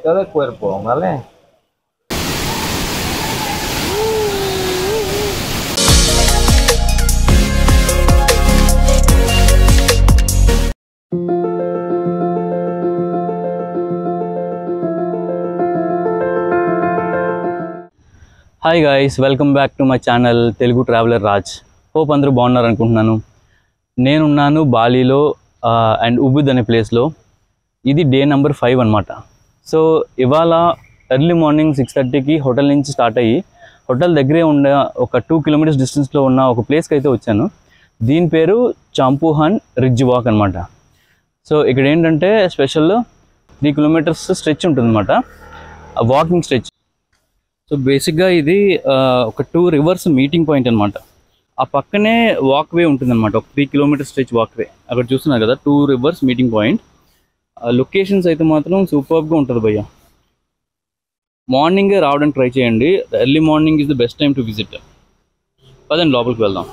bonito de cuerpo, ¿vale? Hi guys, welcome back to my channel Telugu traveller Raj. Hope అందరూ బాగున్నారు అనుకుంటున్నాను. నేనున్నాను బాలీలో and Ubud అనే ప్లేస్లో. ఇది డే నెంబర్ 5 అనమాట. సో ఇవాళ ఎర్లీ మార్నింగ్ 6:30కి హోటల్ నుంచి స్టార్ట్ అయ్యి హోటల్ దగ్గరే ఉన్న ఒక 2 కిలోమీటర్స్ డిస్టెన్స్లో ఉన్న ఒక ప్లేస్కి అయితే వచ్చాను. దీని పేరు చాంపుహాన్ రిడ్జ్ వాక్ అనమాట. సో ఇక్కడ ఏంటంటే స్పెషల్ 3 కిలోమీటర్స్ స్ట్రెచ్ ఉంటుందన్నమాట, వాకింగ్ స్ట్రెచ్. సో బేసిక్గా ఇది ఒక 2 రివర్స్ మీటింగ్ పాయింట్ అనమాట. ఆ పక్కనే వాక్వే ఉంటుందన్నమాట, ఒక 3 కిలోమీటర్ స్ట్రెచ్ వాక్వే. అక్కడ చూస్తున్నారు కదా 2 రివర్స్ మీటింగ్ పాయింట్. లొకేషన్స్ అయితే మాత్రం సూపర్గా ఉంటుంది భయ్య. మార్నింగే రావడానికి ట్రై చేయండి. Early morning is the best time to visit. పదండి లోపలికి వెళ్దాం.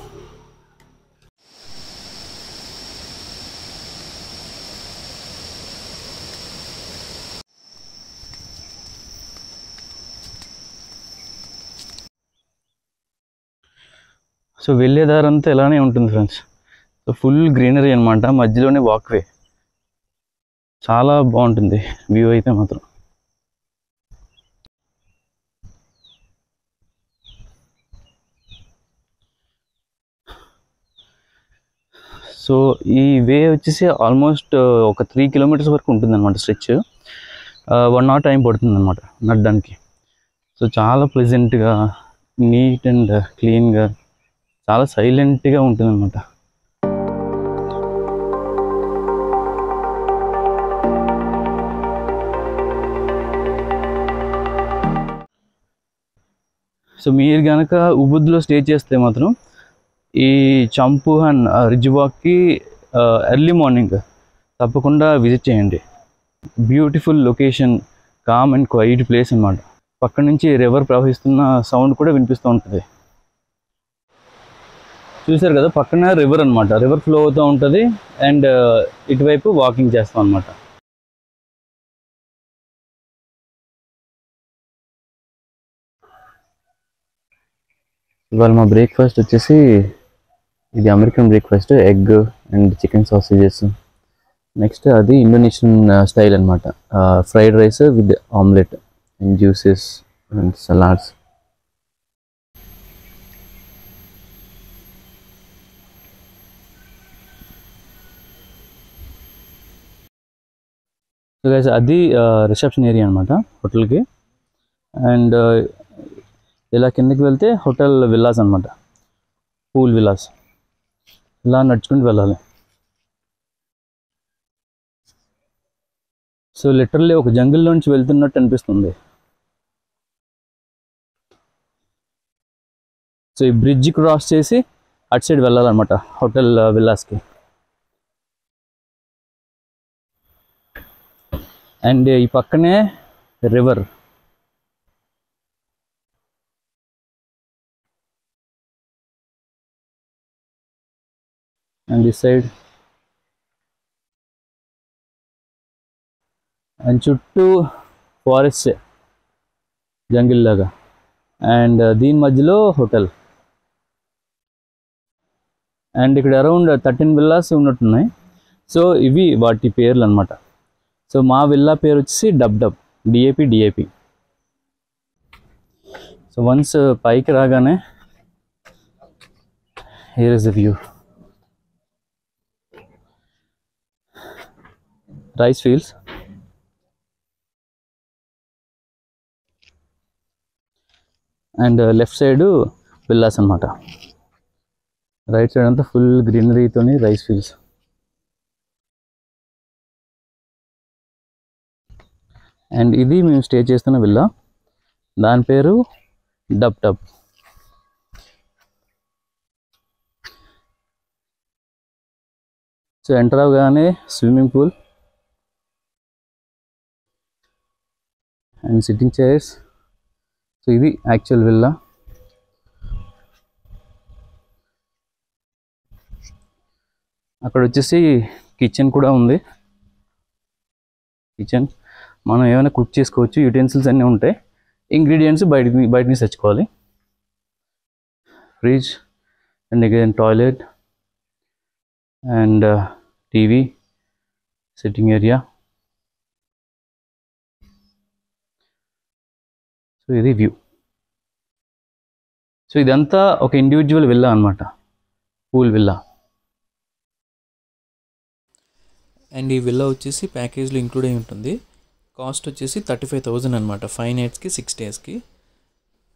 సో వెళ్ళేదారంతా ఇలానే ఉంటుంది ఫ్రెండ్స్. సో ఫుల్ గ్రీనరీ అనమాట, మధ్యలోనే వాక్వే. చాలా బాగుంటుంది వ్యూ అయితే మాత్రం. సో ఈ వే వచ్చేసి ఆల్మోస్ట్ ఒక 3 కిలోమీటర్స్ వరకు ఉంటుంది అనమాట స్ట్రెచ్. 1 hour టైం పడుతుంది అనమాట నడడానికి. సో చాలా ప్లెజెంట్గా, నీట్ అండ్ క్లీన్గా, చాలా సైలెంట్గా ఉంటుంది అనమాట. సో మీరు కనుక ఉబుద్లో స్టే చేస్తే మాత్రం ఈ చాంపుహాన్ రిడ్జ్ వాక్కి ఎర్లీ మార్నింగ్ తప్పకుండా విజిట్ చేయండి. Beautiful location, calm and quiet place అనమాట. పక్క నుంచి రివర్ ప్రవహిస్తున్న సౌండ్ కూడా వినిపిస్తూ ఉంటుంది. చూసారు కదా, పక్కన రివర్ అనమాట, రివర్ ఫ్లో అవుతూ ఉంటుంది. అండ్ ఇటువైపు వాకింగ్ చేస్తాం అనమాట. ఇవాళ మా బ్రేక్ఫాస్ట్ వచ్చేసి ఇది American breakfast, egg and chicken sausages. Next అది ఇండోనేషియన్ స్టైల్ అనమాట, fried rice with omelette and juices and salads. So guys అది రిసెప్షన్ ఏరియా అనమాట హోటల్కి. అండ్ ఇలా కిందకి వెళ్తే హోటల్ విల్లాస్ అనమాట, పూల్ విల్లాస్. ఇలా నడుచుకుంటూ వెళ్ళాలి. సో లిటరల్లీ ఒక జంగిల్లోంచి వెళ్తున్నట్టు అనిపిస్తుంది. సో ఈ బ్రిడ్జ్ క్రాస్ చేసి అటు సైడ్ వెళ్ళాలన్నమాట హోటల్ విల్లాస్కి. అండ్ ఈ పక్కనే river. And this side and చుట్టూ ఫారెస్ట్, జంగిల్ లాగా. అండ్ దీని మధ్యలో హోటల్. అండ్ ఇక్కడ అరౌండ్ 13 విల్లాస్ ఉన్నట్టున్నాయి. సో ఇవి వాటి పేర్లు అనమాట. సో మా విల్లా పేరు వచ్చేసి డిఏపి. సో వన్స్ పైకి రాగానే here is the view. Rice fields. And left side villas అనమాట. రైట్ సైడ్ అంతా ఫుల్ గ్రీనరీతోని రైస్ ఫీల్డ్స్. అండ్ ఇది మేము స్టే చేస్తున్న విల్లా, దాని పేరు డబ్. సో ఎంటర్ అవగానే swimming pool and sitting chairs. So ఇది యాక్చువల్ విల్లా. అక్కడ వచ్చేసి కిచెన్ కూడా ఉంది. కిచెన్ మనం ఏమైనా కుక్ చేసుకోవచ్చు. యూటెన్సిల్స్ అన్నీ ఉంటాయి. ఇంగ్రీడియంట్స్ బయట నుంచి తెచ్చుకోవాలి. Fridge and again toilet and TV, sitting area. So ఇది వ్యూ. సో ఇదంతా ఒక ఇండివిజువల్ విల్లా అనమాట, పూల్ విల్లా. అండ్ ఈ విల్లా వచ్చేసి ప్యాకేజ్లో ఇంక్లూడ్ అయి ఉంటుంది. కాస్ట్ వచ్చేసి 35,000 అనమాట, 5 nights 6 days.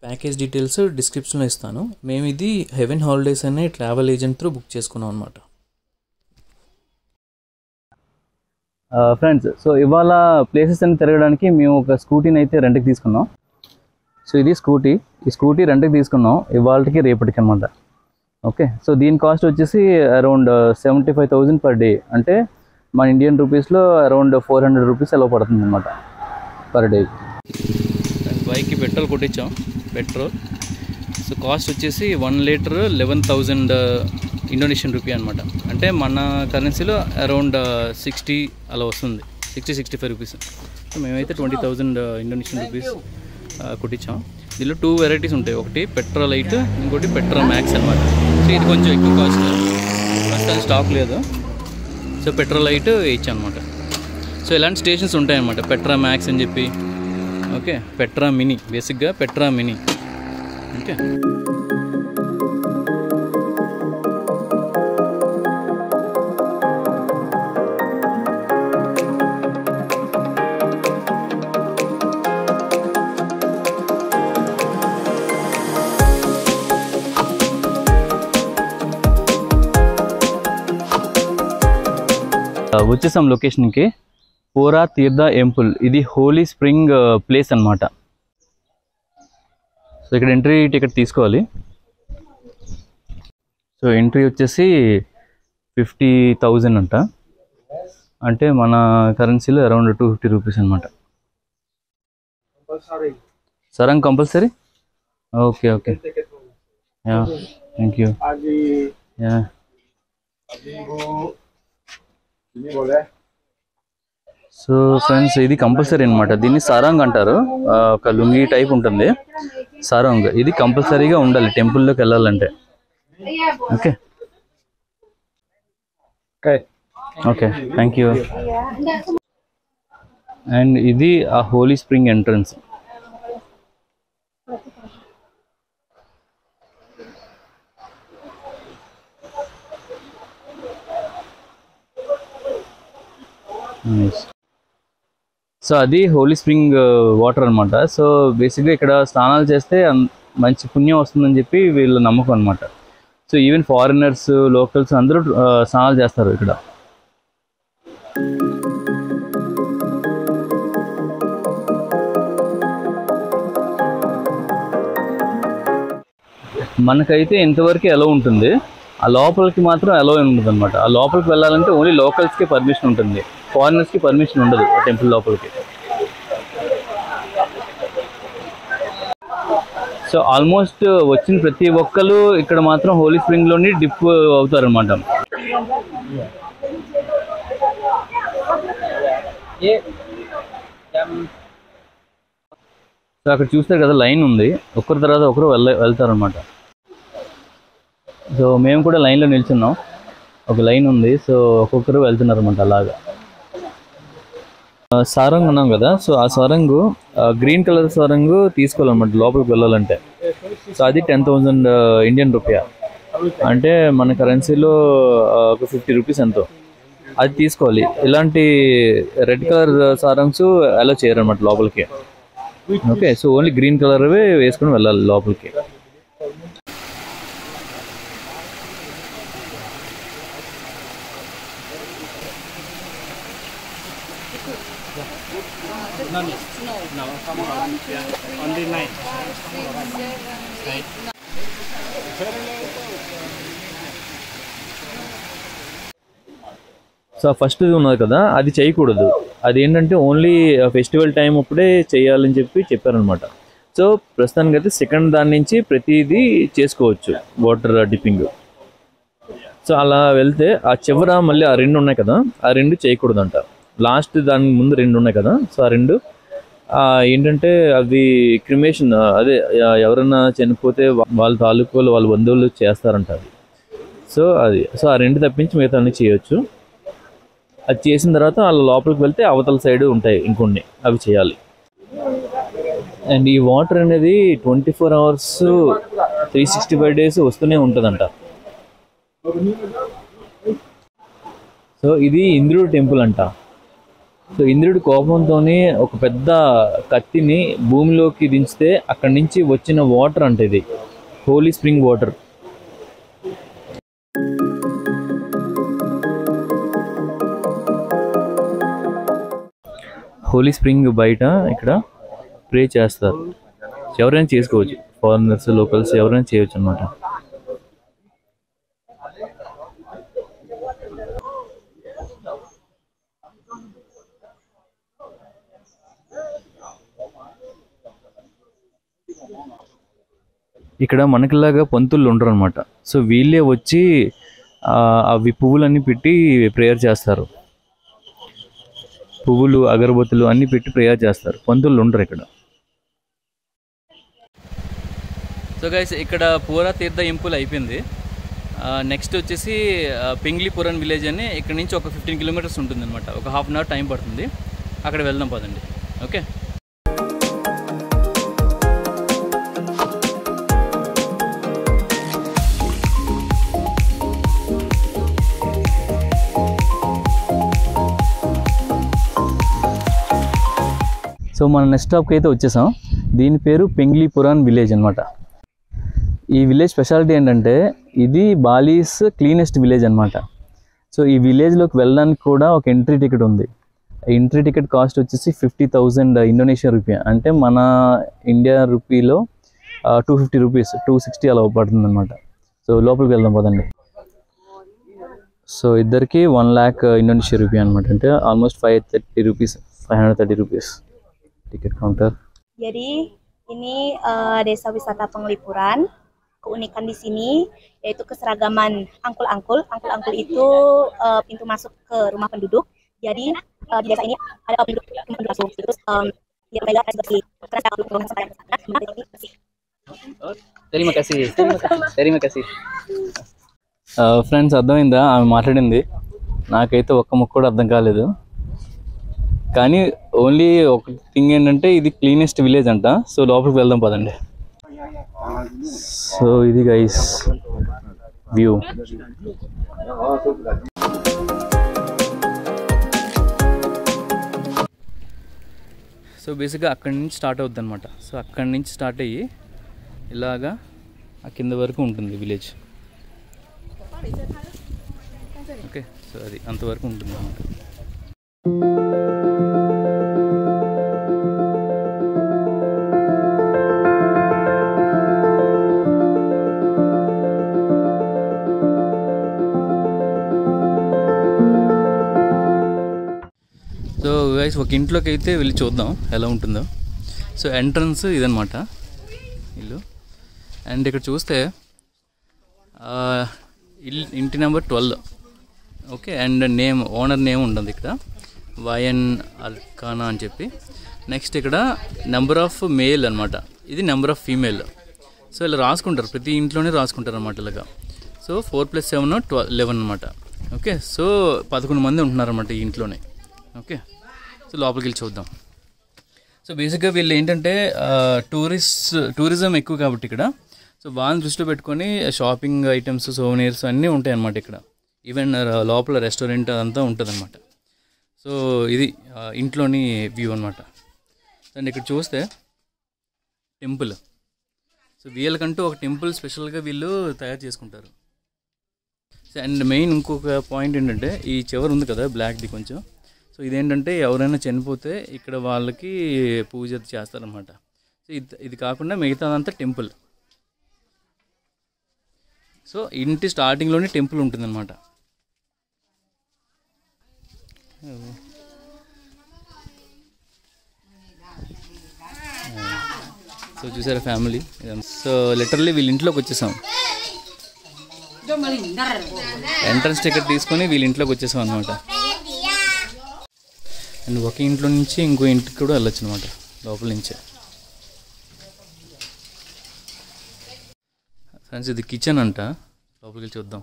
ప్యాకేజ్ డీటెయిల్స్ డిస్క్రిప్షన్లో ఇస్తాను. మేము ఇది హెవెన్ హాలిడేస్ అనే ట్రావెల్ ఏజెంట్ త్రూ బుక్ చేసుకున్నాం అనమాట. ఫ్రెండ్స్, సో ఇవాళ ప్లేసెస్ అన్ని తిరగడానికి మేము ఒక స్కూటీని అయితే రెంట్కి తీసుకున్నాం. సో ఇది స్కూటీ. ఈ స్కూటీ రెంట్కి తీసుకున్నాం ఇవాళకి రేపటికి అనమాట. ఓకే, సో దీని కాస్ట్ వచ్చేసి అరౌండ్ 75,000 per day. అంటే మన ఇండియన్ రూపీస్లో అరౌండ్ 400 rupees అలా పడుతుంది అనమాట పర్ డే. బైక్కి పెట్రోల్ కొట్టించాం, పెట్రోల్. సో కాస్ట్ వచ్చేసి 1 liter 11,000 ఇండోనేషియన్ రూపీ అనమాట. అంటే మన కరెన్సీలో అరౌండ్ 60 అలా వస్తుంది, 60-65 rupees. సో మేమైతే 20,000 ఇండోనేషియన్ రూపీస్ కొట్టించాం. దీనిలో 2 varieties ఉంటాయి, ఒకటి పెట్రోలైట్, ఇంకోటి పెట్రో మ్యాక్స్ అనమాట. సో ఇది కొంచెం ఎక్కువ కాస్ట్, ప్రస్తుతానికి స్టాక్ లేదు. సో పెట్రోలైట్ ఇచ్చాం అనమాట. సో ఇలాంటి స్టేషన్స్ ఉంటాయన్నమాట, పెట్రా మ్యాక్స్ అని చెప్పి. ఓకే, పెట్రా మినీ, బేసిక్గా పెట్రా మినీ. ఓకే, వచ్చేసాం లొకేషన్కి. పూరా తీర్థ ఎంపుల్, ఇది హోలీ స్ప్రింగ్ ప్లేస్ అనమాట. సో ఇక్కడ ఎంట్రీ టికెట్ తీసుకోవాలి. సో ఎంట్రీ వచ్చేసి 50,000 అంట, అంటే మన కరెన్సీలో అరౌండ్ 250 rupees అనమాట. Sarong compulsory? Okay okay, yeah, thank you. Yeah, so friends ఇది కంపల్సరీ అనమాట. దీన్ని సారంగ్ అంటారు, ఒక లుంగి టైప్ ఉంటుంది సారంగ్. ఇది కంపల్సరీగా ఉండాలి టెంపుల్లోకి వెళ్ళాలంటే. Okay okay, thank you. And ఇది ఆ హోలీ స్ప్రింగ్ ఎంట్రన్స్. సో అది హోలీ స్ప్రింగ్ వాటర్ అనమాట. సో బేసిక్గా ఇక్కడ స్నానాలు చేస్తే మంచి పుణ్యం వస్తుందని చెప్పి వీళ్ళ నమ్మకం అనమాట. సో ఈవెన్ ఫారినర్స్, లోకల్స్ అందరూ స్నానాలు చేస్తారు ఇక్కడ. మనకైతే ఇంతవరకు ఎలా ఉంటుంది, ఆ లోపలికి మాత్రం అలో ఉండదు అనమాట. ఆ లోపలికి వెళ్ళాలంటే ఓన్లీ లోకల్స్కి పర్మిషన్ ఉంటుంది, ఫారినర్స్కి పర్మిషన్ ఉండదు టెంపుల్ లోపలికి. సో ఆల్మోస్ట్ వచ్చిన ప్రతి ఒక్కరు ఇక్కడ మాత్రం హోలీ స్ప్రింగ్లోని డిప్ అవుతారనమాట. సో అక్కడ చూస్తారు కదా లైన్ ఉంది, ఒకరి తర్వాత ఒకరు వెళ్తారనమాట. సో మేము కూడా లైన్లో నిల్చున్నాం, ఒక లైన్ ఉంది. సో ఒక్కొక్కరు వెళ్తున్నారు అనమాట అలాగా. సారంగ్ అన్నాం కదా, సో ఆ సారంగు గ్రీన్ కలర్ సారంగు తీసుకోవాలన్నమాట లోపలికి వెళ్ళాలంటే. సో అది 10,000 ఇండియన్ రూపీ, అంటే మన కరెన్సీలో ఒక 50 rupees ఎంతో. అది తీసుకోవాలి. ఇలాంటి రెడ్ కలర్ సారంగ్స్ అలా చేయరన్నమాట లోపలికి. Okay, so only green colourway వేసుకొని వెళ్ళాలి లోపలికి. సో ఫస్ట్ ఉన్నది కదా, అది చేయకూడదు. అది ఏంటంటే ఓన్లీ ఫెస్టివల్ టైం అప్పుడే చేయాలని చెప్పారనమాట. సో ప్రస్తుతానికి అయితే సెకండ్ దాని నుంచి ప్రతిదీ చేసుకోవచ్చు వాటర్ డిప్పింగ్. సో అలా వెళ్తే ఆ చివర మళ్ళీ ఆ 2 ఉన్నాయి కదా, ఆ 2 చేయకూడదంట. లాస్ట్ దాని ముందు 2 ఉన్నాయి కదా, సో ఆ 2 ఏంటంటే అవి క్రిమేషన్, అదే ఎవరన్నా చనిపోతే వాళ్ళ తాలూకులు వాళ్ళ బంధువులు చేస్తారంట అది. సో ఆ 2 తప్పించి మిగతా అన్నీ చేయొచ్చు. అది చేసిన తర్వాత వాళ్ళ లోపలికి వెళ్తే అవతల సైడ్ ఉంటాయి ఇంకొన్ని, అవి చేయాలి. అండ్ ఈ వాటర్ అనేది 24 hours 365 days వస్తూనే ఉంటుందంట. సో ఇది ఇంద్రుడు టెంపుల్ అంట. సో ఇంద్రుడి కోపంతోనే ఒక పెద్ద కత్తిని భూమిలోకి దించితే అక్కడి నుంచి వచ్చిన వాటర్ అంటే ఇది holy spring water. Holy spring బయట ఇక్కడ ప్రే చేస్తారు. ఎవరైనా చేసుకోవచ్చు, ఫారినర్స్ లోకల్స్ ఎవరైనా చేయవచ్చు అన్నమాట. ఇక్కడ మనకిలాగా పంతులు ఉండరు అనమాట. సో వీళ్ళే వచ్చి అవి పువ్వులన్నీ పెట్టి ప్రేయర్ చేస్తారు. పువ్వులు అగరబత్తులు అన్నీ పెట్టి ప్రేయర్ చేస్తారు, పంతులు ఉండరు ఇక్కడ. సో గైస్ ఇక్కడ పూరా తీర్థ ఎంపుల్ అయిపోయింది. నెక్స్ట్ వచ్చేసి పెంగ్లిపురం విలేజ్ అని ఇక్కడ నుంచి ఒక 15 kilometers ఉంటుంది అనమాట. ఒక 1/2 hour టైం పడుతుంది. అక్కడ వెళ్దాం పదండి. ఓకే, సో మన నెక్స్ట్ స్టాప్కి అయితే వచ్చేసాం. దీని పేరు పెంగ్లిపురాన్ విలేజ్ అనమాట. ఈ విలేజ్ స్పెషాలిటీ ఏంటంటే ఇది బాలీస్ క్లీనెస్ట్ విలేజ్ అనమాట. సో ఈ విలేజ్లోకి వెళ్ళడానికి కూడా ఒక ఎంట్రీ టికెట్ ఉంది. ఎంట్రీ టికెట్ కాస్ట్ వచ్చేసి 50,000 ఇండోనేషియన్ రూపీ, అంటే మన ఇండియా రూపీలో 250 rupees, 260 అలా పడుతుంది అనమాట. సో లోపలికి వెళ్దాం పదండి. సో ఇద్దరికి 1 lakh ఇండోనేషియన్ రూపీ అనమాట, అంటే almost 530 rupees tiket counter. Jadi ini desa wisata Penglipuran. Keunikan di sini yaitu keseragaman angkul-angkul. Angkul-angkul itu pintu masuk ke rumah penduduk. Jadi di desa ini ada penduduk langsung. Terus dia pegang bersih. Terima kasih. Friends అర్థమైందా ఆమె మాట్లాడింది? నాకైతే ఒక్క ముక్క కూడా అర్థం కాలేదు. కానీ ఓన్లీ ఒక థింగ్ ఏంటంటే ఇది క్లీనెస్ట్ విలేజ్ అంట. సో లోపలికి వెళ్దాం పదండి. సో ఇది గైస్ వ్యూ. సో బేసిక్గా అక్కడి నుంచి స్టార్ట్ అవుద్ది అనమాట. సో అక్కడి నుంచి స్టార్ట్ అయ్యి ఇలాగా ఆ కింద వరకు ఉంటుంది విలేజ్. ఓకే, సో అది అంతవరకు ఉంటుంది అనమాట. సో గైస్ ఒక ఇంట్లోకి అయితే వెళ్ళి చూద్దాం ఎలా ఉంటుందో. సో ఎంట్రన్స్ ఇదనమాట ఇల్లు. అండ్ ఇక్కడ చూస్తే ఇంటి number 12. Okay, and owner name ఉంటుంది ఇక్కడ, వైఎన్ అల్కానా అని చెప్పి. నెక్స్ట్ ఇక్కడ నెంబర్ ఆఫ్ మేల్ అనమాట, ఇది నెంబర్ ఆఫ్ ఫీమేల్. సో ఇలా రాసుకుంటారు, ప్రతి ఇంట్లోనే రాసుకుంటారు అనమాట ఇలాగా. సో 4 + 7 11 అనమాట. ఓకే, సో 11 మంది ఉంటున్నారన్నమాట ఈ ఇంట్లోనే. ఓకే, సో లోపలికి వెళ్ళి చూద్దాం. సో బేసిక్గా వీళ్ళు ఏంటంటే టూరిజం ఎక్కువ కాబట్టి ఇక్కడ, సో వాళ్ళని దృష్టిలో పెట్టుకొని షాపింగ్ ఐటమ్స్, సోవెనీర్స్ అన్నీ ఉంటాయి అన్నమాట ఇక్కడ. ఈవెన్ లోపల రెస్టారెంట్ అదంతా ఉంటుంది అనమాట. సో ఇది ఇంట్లోని వ్యూ అనమాట. అండ్ ఇక్కడ చూస్తే టెంపుల్. సో వీళ్ళకంటూ ఒక టెంపుల్ స్పెషల్గా వీళ్ళు తయారు చేసుకుంటారు. అండ్ మెయిన్ ఇంకొక పాయింట్ ఏంటంటే ఈ చివరి ఉంది కదా బ్లాక్ది కొంచెం, సో ఇదేంటంటే ఎవరైనా చనిపోతే ఇక్కడ వాళ్ళకి పూజ చేస్తారనమాట. సో ఇది కాకుండా మిగతాదంతా టెంపుల్. సో ఇంటి స్టార్టింగ్లోనే టెంపుల్ ఉంటుందన్నమాట. సో చూసారా ఫ్యామిలీ. సో లిటరల్లీ వీళ్ళ ఇంట్లోకి వచ్చేసాం. ఎంట్రన్స్ టికెట్ తీసుకొని వీళ్ళ ఇంట్లోకి వచ్చేసాం అనమాట. అండ్ ఒక ఇంట్లో నుంచి ఇంకో ఇంటికి కూడా వెళ్ళొచ్చు అనమాట లోపల నుంచే. ఫ్రెండ్స్ ఇది కిచెన్ అంట, లోపలికి చూద్దాం.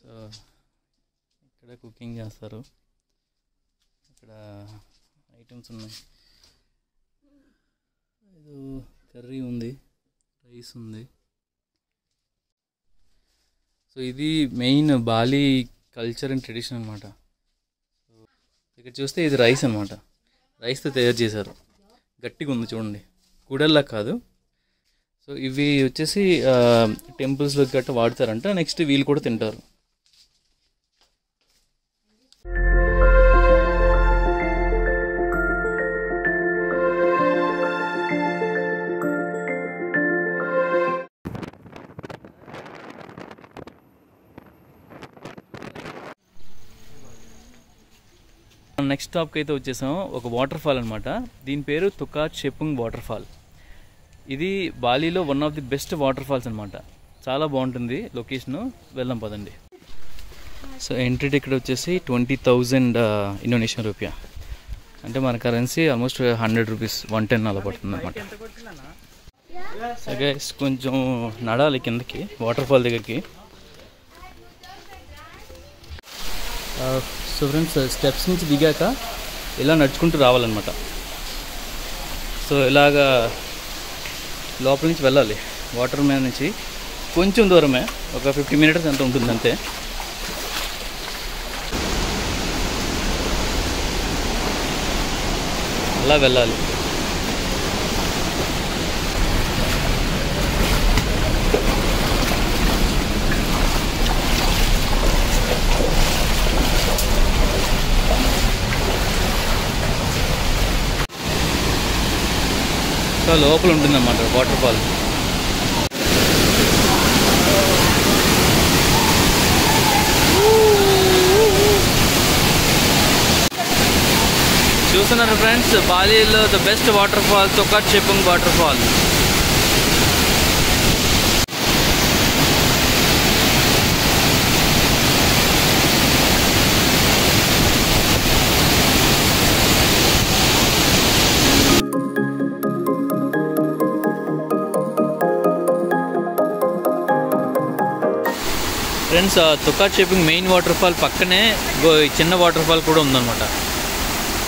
సో ఇక్కడ కుకింగ్ చేస్తారు, ఇక్కడ ఐటమ్స్ ఉన్నాయి. ఇది కర్రీ ఉంది, రైస్ ఉంది. సో ఇది main Bali culture and tradition అనమాట. సో ఇక్కడ చూస్తే ఇది రైస్ అనమాట, రైస్తో తయారు చేశారు. గట్టిగా ఉంది చూడండి, కూడల్లా కాదు. సో ఇవి వచ్చేసి టెంపుల్స్లో గట్రా వాడతారంట. నెక్స్ట్ వీళ్ళు కూడా తింటారు. నెక్స్ట్ స్టాప్కి అయితే వచ్చేసాం. ఒక వాటర్ ఫాల్ అనమాట, దీని పేరు తుకాద్ cepung వాటర్ఫాల్. ఇది బాలీలో one of the best waterfalls అనమాట. చాలా బాగుంటుంది లొకేషను, వెళ్దాం పదండి. సో ఎంట్రీ టికెట్ వచ్చేసి 20,000 ఇండోనేషియన్ రూపియా, అంటే మన కరెన్సీ ఆల్మోస్ట్ 100 రూపీస్, 110 అలా పడుతుంది అనమాట. సో గైస్ కొంచెం నడాలి కిందకి వాటర్ ఫాల్ దగ్గరికి. సో ఫ్రెండ్స్ స్టెప్స్ నుంచి దిగాక ఇలా నడుచుకుంటూ రావాలన్నమాట. సో ఇలాగా లోపల నుంచి వెళ్ళాలి వాటర్ మీద నుంచి. కొంచెం దూరమే, ఒక 50 మినిట్స్ ఎంత ఉంటుంది అంతే. అలా వెళ్ళాలి. సో లోపల ఉంటుందన్నమాట వాటర్ ఫాల్. చూస్తున్నారు ఫ్రెండ్స్, బాలీలో the best waterfall Tukad cepung waterfall. Friends Tukad cepung main waterfall పక్కనే చిన్న వాటర్ ఫాల్ కూడా ఉందన్నమాట.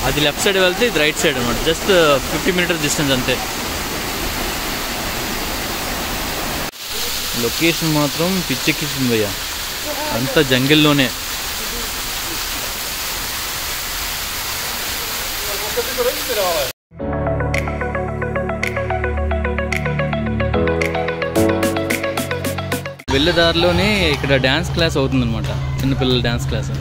అది లెఫ్ట్ సైడ్ వెళ్తే ఇది రైట్ సైడ్ అనమాట. జస్ట్ 50 మీటర్స్ డిస్టెన్స్ అంతే. లొకేషన్ మాత్రం పిచ్చెక్కించింది భయ్యా, అంతా జంగిల్లోనే. వెళ్ళేదారిలోనే ఇక్కడ డ్యాన్స్ క్లాస్ అవుతుందన్నమాట, చిన్నపిల్లల డ్యాన్స్ క్లాస్.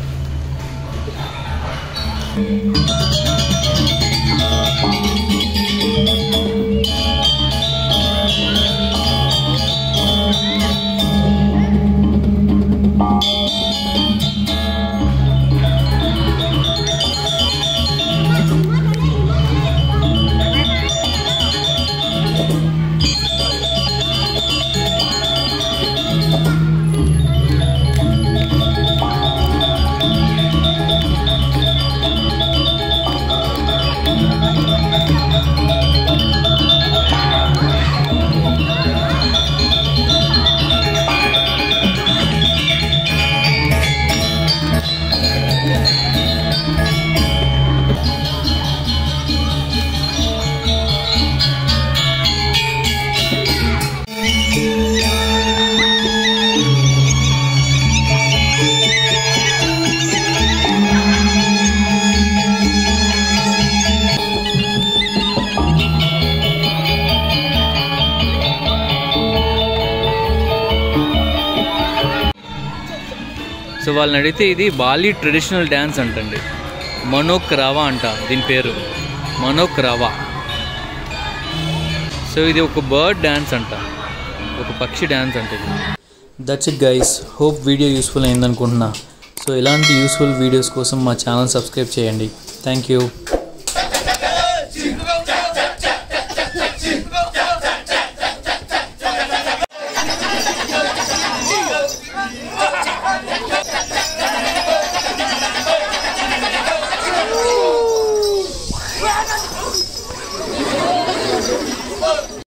సో వాళ్ళని అడిగితే ఇది బాలి ట్రెడిషనల్ డ్యాన్స్ అంటండి, మనోక్ రావా అంట దీని పేరు, మనోక్ రావా. సో ఇది ఒక బర్డ్ డ్యాన్స్ అంట, ఒక పక్షి డ్యాన్స్ అంటే. That's it guys, hope video useful అయింది అనుకుంటున్నా. సో ఇలాంటి యూస్ఫుల్ వీడియోస్ కోసం మా ఛానల్ సబ్స్క్రైబ్ చేయండి. Thank you.